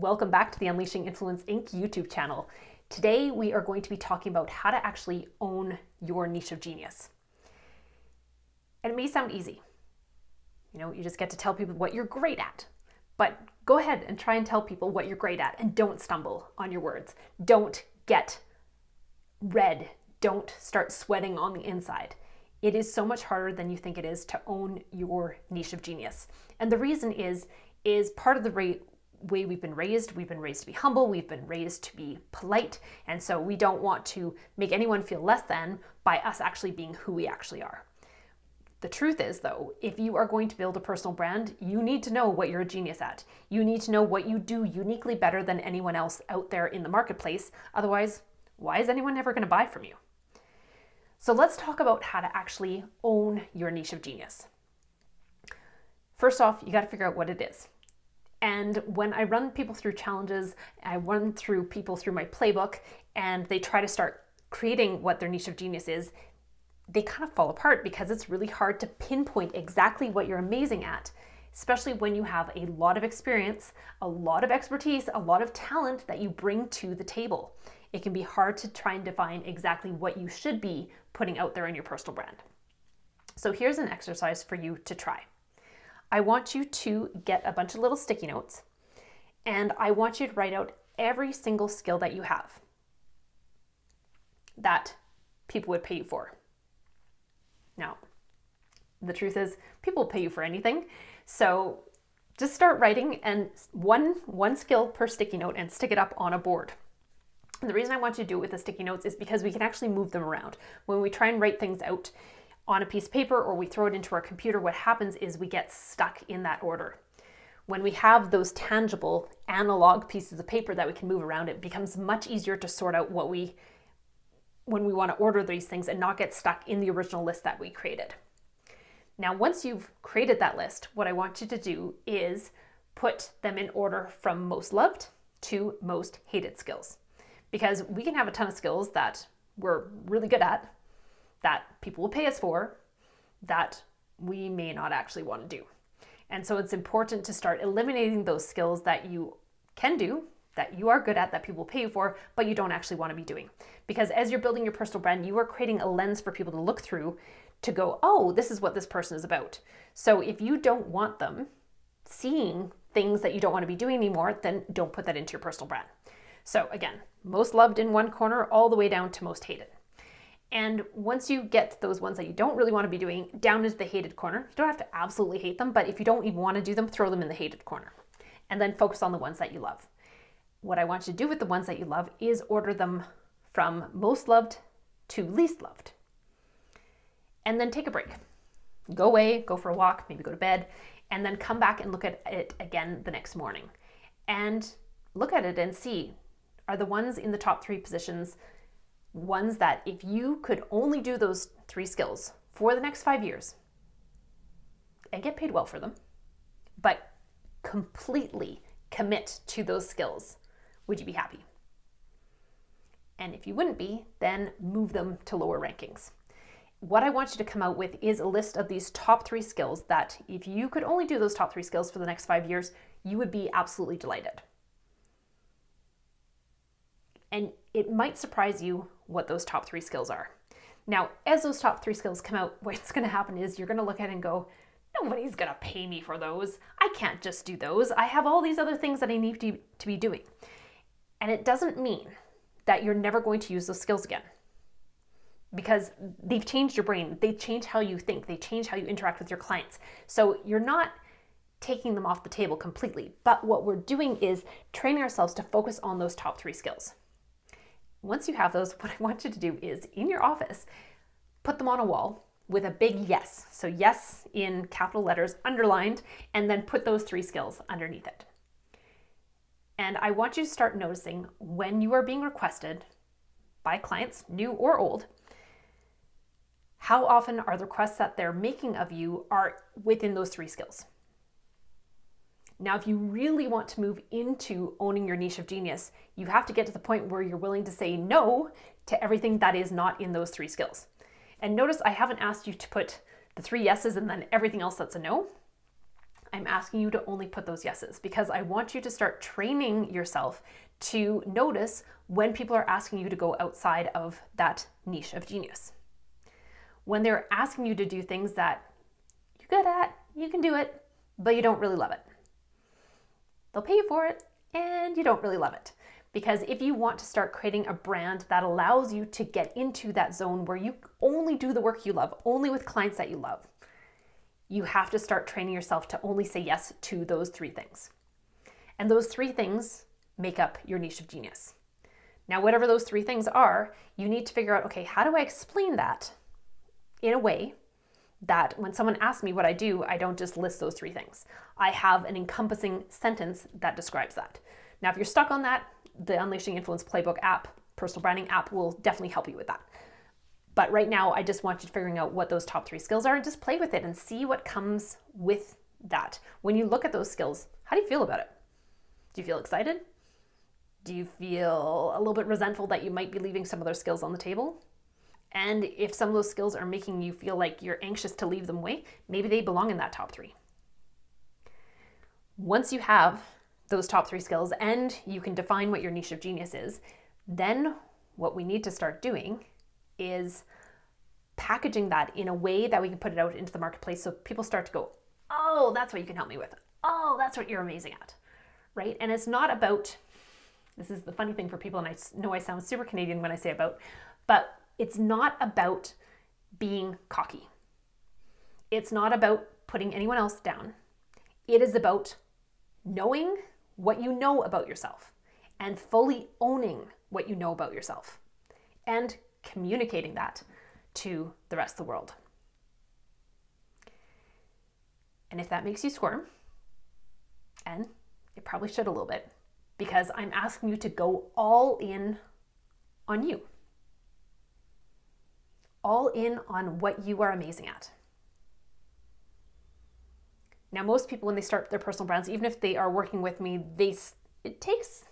Welcome back to the Unleashing Influence Inc. YouTube channel. Today we are going to be talking about how to actually own your niche of genius. And it may sound easy. You just get to tell people what you're great at. But go ahead and try and tell people what you're great at and don't stumble on your words. Don't get red. Don't start sweating on the inside. It is so much harder than you think it is to own your niche of genius. And the reason is part of the way we've been raised. We've been raised to be humble. We've been raised to be polite. And so we don't want to make anyone feel less than by us actually being who we actually are. The truth is, though, if you are going to build a personal brand, you need to know what you're a genius at. You need to know what you do uniquely better than anyone else out there in the marketplace. Otherwise, why is anyone ever going to buy from you? So let's talk about how to actually own your niche of genius. First off, you got to figure out what it is. And when I run people through challenges, I run through people through my playbook, and they try to start creating what their niche of genius is, they kind of fall apart because it's really hard to pinpoint exactly what you're amazing at, especially when you have a lot of experience, a lot of expertise, a lot of talent that you bring to the table. It can be hard to try and define exactly what you should be putting out there in your personal brand. So here's an exercise for you to try. I want you to get a bunch of little sticky notes, and I want you to write out every single skill that you have that people would pay you for. Now, the truth is, people pay you for anything, so just start writing and one skill per sticky note and stick it up on a board. And the reason I want you to do it with the sticky notes is because we can actually move them around. When we try and write things out on a piece of paper or we throw it into our computer, what happens is we get stuck in that order. When we have those tangible analog pieces of paper that we can move around, it becomes much easier to sort out when we want to order these things and not get stuck in the original list that we created. Now, once you've created that list, what I want you to do is put them in order from most loved to most hated skills. Because we can have a ton of skills that we're really good at, that people will pay us for, that we may not actually want to do. And so it's important to start eliminating those skills that you can do, that you are good at, that people pay you for, but you don't actually want to be doing. Because as you're building your personal brand, you are creating a lens for people to look through to go, oh, this is what this person is about. So if you don't want them seeing things that you don't want to be doing anymore, then don't put that into your personal brand. So again, most loved in one corner all the way down to most hated. And once you get those ones that you don't really want to be doing down into the hated corner, you don't have to absolutely hate them, but if you don't even want to do them, throw them in the hated corner. And then focus on the ones that you love. What I want you to do with the ones that you love is order them from most loved to least loved. And then take a break. Go away, go for a walk, maybe go to bed, and then come back and look at it again the next morning. And look at it and see, are the ones in the top 3 positions ones that if you could only do those 3 skills for the next 5 years and get paid well for them, but completely commit to those skills, would you be happy? And if you wouldn't be, then move them to lower rankings. What I want you to come out with is a list of these top 3 skills that if you could only do those top 3 skills for the next 5 years, you would be absolutely delighted. And it might surprise you what those top 3 skills are. Now, as those top 3 skills come out, what's going to happen is you're going to look at it and go, nobody's going to pay me for those. I can't just do those. I have all these other things that I need to be doing. And it doesn't mean that you're never going to use those skills again. Because they've changed your brain. They change how you think. They change how you interact with your clients. So you're not taking them off the table completely. But what we're doing is training ourselves to focus on those top 3 skills. Once you have those, what I want you to do is, in your office, put them on a wall with a big yes. So yes in capital letters underlined, and then put those 3 skills underneath it. And I want you to start noticing when you are being requested by clients, new or old, how often are the requests that they're making of you are within those 3 skills. Now, if you really want to move into owning your niche of genius, you have to get to the point where you're willing to say no to everything that is not in those 3 skills. And notice I haven't asked you to put the 3 yeses and then everything else that's a no. I'm asking you to only put those yeses because I want you to start training yourself to notice when people are asking you to go outside of that niche of genius. When they're asking you to do things that you're good at, you can do it, but you don't really love it. They'll pay you for it and you don't really love it. Because if you want to start creating a brand that allows you to get into that zone where you only do the work you love, only with clients that you love, you have to start training yourself to only say yes to those 3 things. And those 3 things make up your niche of genius. Now, whatever those 3 things are, you need to figure out, okay, how do I explain that in a way that when someone asks me what I do, I don't just list those 3 things. I have an encompassing sentence that describes that. Now, if you're stuck on that, the Unleashing Influence Playbook app, personal branding app, will definitely help you with that. But right now, I just want you to figuring out what those top 3 skills are and just play with it and see what comes with that. When you look at those skills, how do you feel about it? Do you feel excited? Do you feel a little bit resentful that you might be leaving some of those skills on the table? And if some of those skills are making you feel like you're anxious to leave them away, maybe they belong in that top 3. Once you have those top 3 skills and you can define what your niche of genius is, then what we need to start doing is packaging that in a way that we can put it out into the marketplace so people start to go, oh, that's what you can help me with. Oh, that's what you're amazing at, right? And it's not about, this is the funny thing for people, and I know I sound super Canadian when I say about, but it's not about being cocky. It's not about putting anyone else down. It is about knowing what you know about yourself and fully owning what you know about yourself and communicating that to the rest of the world. And if that makes you squirm, and it probably should a little bit, because I'm asking you to go all in on you. All in on what you are amazing at. Now, most people, when they start their personal brands, even if they are working with me, it takes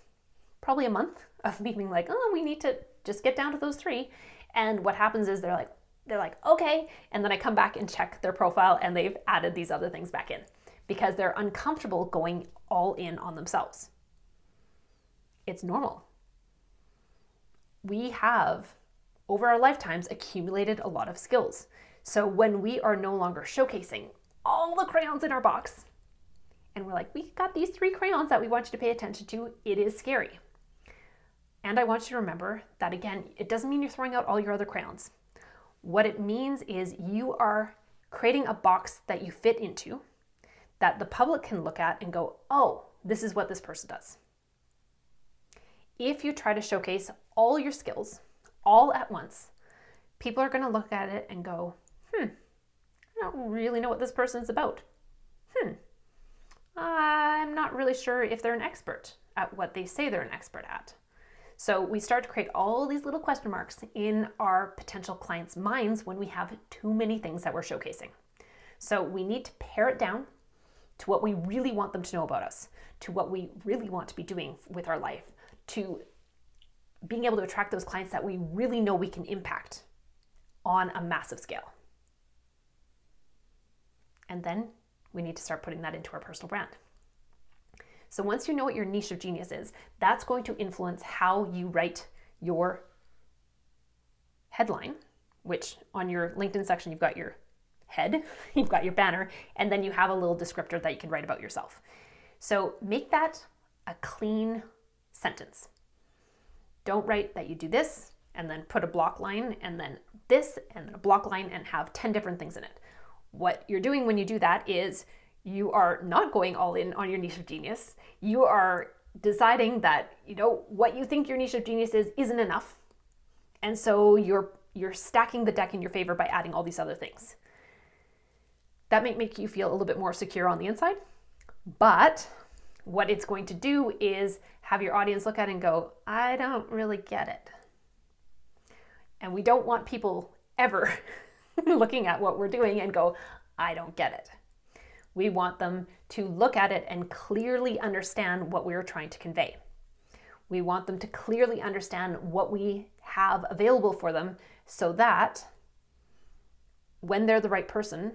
probably a month of me being like, oh, we need to just get down to those 3. And what happens is they're like, okay. And then I come back and check their profile and they've added these other things back in because they're uncomfortable going all in on themselves. It's normal. We have, over our lifetimes, accumulated a lot of skills. So when we are no longer showcasing all the crayons in our box, and we're like, we got these 3 crayons that we want you to pay attention to, it is scary. And I want you to remember that, again, it doesn't mean you're throwing out all your other crayons. What it means is you are creating a box that you fit into, that the public can look at and go, oh, this is what this person does. If you try to showcase all your skills all at once, people are going to look at it and go, I don't really know what this person's about. I'm not really sure if they're an expert at what they say they're an expert at. So we start to create all these little question marks in our potential clients' minds when we have too many things that we're showcasing. So we need to pare it down to what we really want them to know about us, to what we really want to be doing with our life, to being able to attract those clients that we really know we can impact on a massive scale. And then we need to start putting that into our personal brand. So once you know what your niche of genius is, that's going to influence how you write your headline, which on your LinkedIn section, you've got your head, you've got your banner, and then you have a little descriptor that you can write about yourself. So make that a clean sentence. Don't write that you do this and then put a block line and then this and then a block line and have 10 different things in it. What you're doing when you do that is you are not going all in on your niche of genius. You are deciding that, what you think your niche of genius is isn't enough. And so you're stacking the deck in your favor by adding all these other things. That might make you feel a little bit more secure on the inside, but what it's going to do is have your audience look at it and go, I don't really get it. And we don't want people ever looking at what we're doing and go, I don't get it. We want them to look at it and clearly understand what we're trying to convey. We want them to clearly understand what we have available for them so that when they're the right person,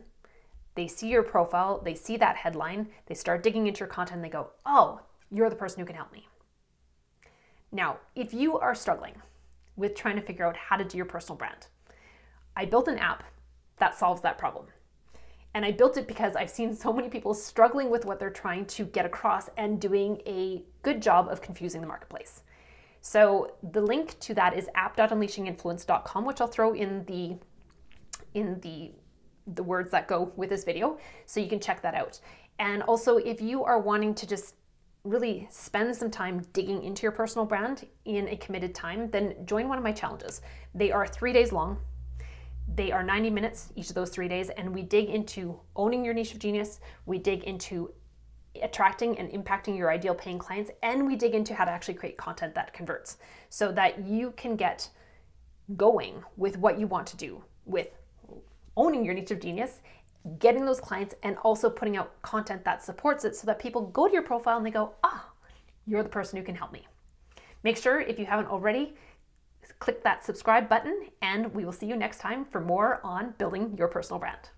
They see your profile, they see that headline, they start digging into your content, and they go, oh, you're the person who can help me. Now, if you are struggling with trying to figure out how to do your personal brand, I built an app that solves that problem. And I built it because I've seen so many people struggling with what they're trying to get across and doing a good job of confusing the marketplace. So the link to that is app.unleashinginfluence.com, which I'll throw in the words that go with this video, so you can check that out. And also, if you are wanting to just really spend some time digging into your personal brand in a committed time, then join one of my challenges. They are 3 days long. They are 90 minutes each of those 3 days, and we dig into owning your niche of genius, we dig into attracting and impacting your ideal paying clients, and we dig into how to actually create content that converts so that you can get going with what you want to do with owning your niche of genius, getting those clients, and also putting out content that supports it so that people go to your profile and they go, ah, you're the person who can help me. Make sure, if you haven't already, click that subscribe button, and we will see you next time for more on building your personal brand.